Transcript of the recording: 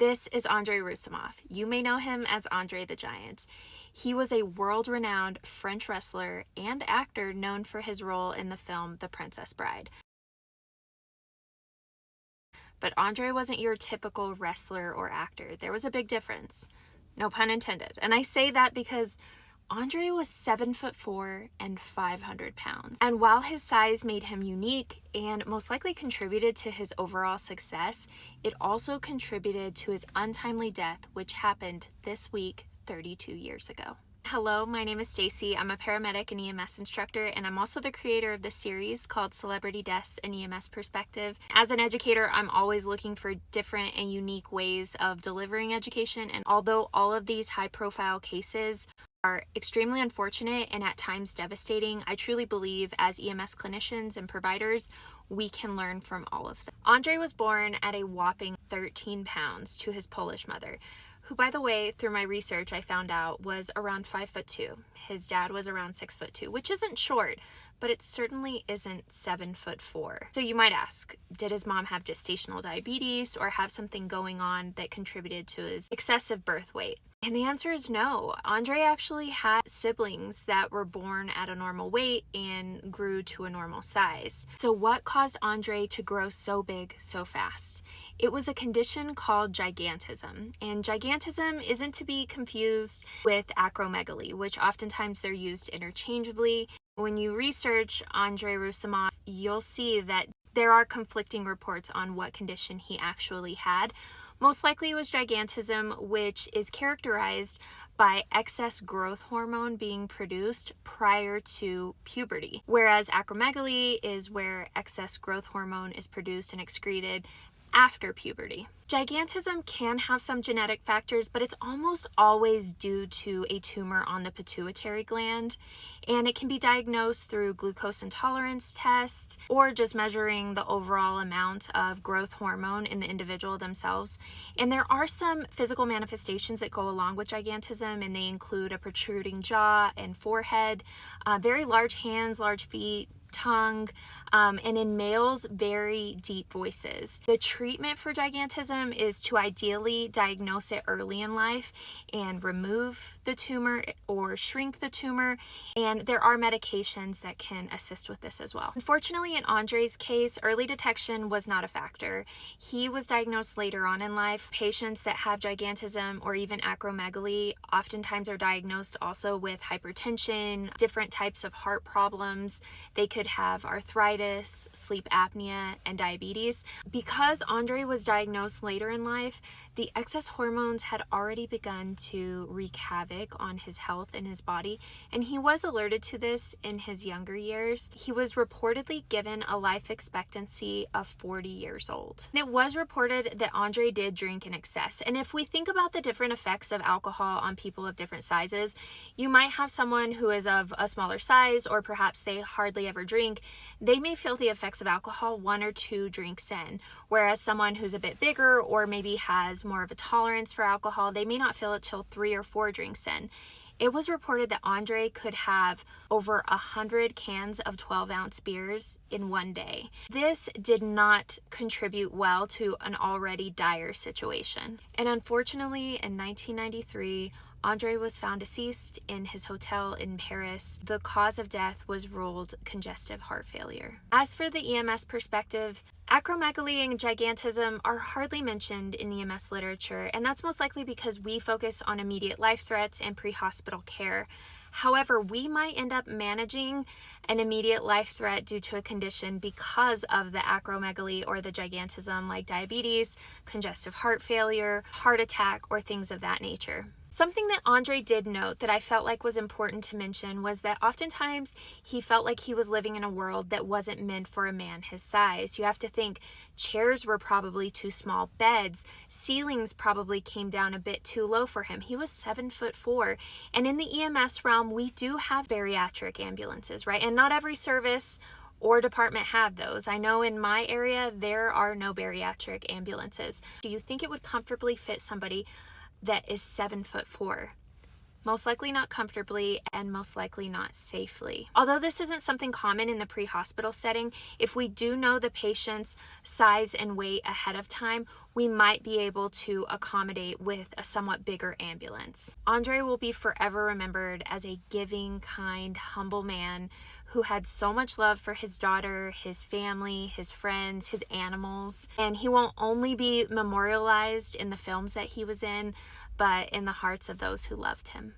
This is Andre Roussimoff. You may know him as Andre the Giant. He was a world-renowned French wrestler and actor known for his role in the film The Princess Bride. But Andre wasn't your typical wrestler or actor. There was a big difference. No pun intended. And I say that because Andre was 7'4" and 500 pounds. And while his size made him unique and most likely contributed to his overall success, it also contributed to his untimely death, which happened this week 32 years ago. Hello, my name is Stacy. I'm a paramedic and EMS instructor, and I'm also the creator of the series called Celebrity Deaths and EMS Perspective. As an educator, I'm always looking for different and unique ways of delivering education, and although all of these high-profile cases are extremely unfortunate and at times devastating, I truly believe as EMS clinicians and providers, we can learn from all of them. Andre was born at a whopping 13 pounds to his Polish mother, who, by the way, through my research, I found out was around 5'2". His dad was around 6'2", which isn't short, but it certainly isn't 7'4". So you might ask, did his mom have gestational diabetes or have something going on that contributed to his excessive birth weight? And the answer is no. Andre actually had siblings that were born at a normal weight and grew to a normal size. So what caused Andre to grow so big so fast? It was a condition called gigantism, and gigantism isn't to be confused with acromegaly, which oftentimes they're used interchangeably. When you research Andre Roussimoff, you'll see that there are conflicting reports on what condition he actually had. Most likely it was gigantism, which is characterized by excess growth hormone being produced prior to puberty, whereas acromegaly is where excess growth hormone is produced and excreted after puberty. Gigantism can have some genetic factors, but it's almost always due to a tumor on the pituitary gland, and it can be diagnosed through glucose intolerance tests or just measuring the overall amount of growth hormone in the individual themselves. And there are some physical manifestations that go along with gigantism, and they include a protruding jaw and forehead, very large hands, large feet, tongue, and in males, very deep voices. The treatment for gigantism is to ideally diagnose it early in life and remove the tumor or shrink the tumor, and there are medications that can assist with this as well. Unfortunately, in Andre's case, early detection was not a factor. He was diagnosed later on in life. Patients that have gigantism or even acromegaly oftentimes are diagnosed also with hypertension, different types of heart problems. They could have arthritis, sleep apnea, and diabetes. Because Andre was diagnosed later in life, the excess hormones had already begun to wreak havoc on his health and his body, and he was alerted to this in his younger years. He was reportedly given a life expectancy of 40 years old. And it was reported that Andre did drink in excess, and if we think about the different effects of alcohol on people of different sizes, you might have someone who is of a smaller size, or perhaps they hardly ever drink. They may feel the effects of alcohol 1 or 2 drinks in, whereas someone who's a bit bigger or maybe has more of a tolerance for alcohol, they may not feel it till 3 or 4 drinks in. It was reported that Andre could have over 100 cans of 12-ounce beers in one day. This did not contribute well to an already dire situation. And unfortunately, in 1993, Andre was found deceased in his hotel in Paris. The cause of death was ruled congestive heart failure. As for the EMS perspective, acromegaly and gigantism are hardly mentioned in EMS literature, and that's most likely because we focus on immediate life threats and pre-hospital care. However, we might end up managing an immediate life threat due to a condition because of the acromegaly or the gigantism, like diabetes, congestive heart failure, heart attack, or things of that nature. Something that Andre did note that I felt like was important to mention was that oftentimes he felt like he was living in a world that wasn't meant for a man his size. You have to think chairs were probably too small, beds, ceilings probably came down a bit too low for him. He was 7'4", and in the EMS realm, we do have bariatric ambulances, right? And not every service or department have those. I know in my area, there are no bariatric ambulances. Do you think it would comfortably fit somebody that is 7'4"? Most likely not comfortably, and most likely not safely. Although this isn't something common in the pre-hospital setting, if we do know the patient's size and weight ahead of time, we might be able to accommodate with a somewhat bigger ambulance. Andre will be forever remembered as a giving, kind, humble man who had so much love for his daughter, his family, his friends, his animals. And he won't only be memorialized in the films that he was in, but in the hearts of those who loved him.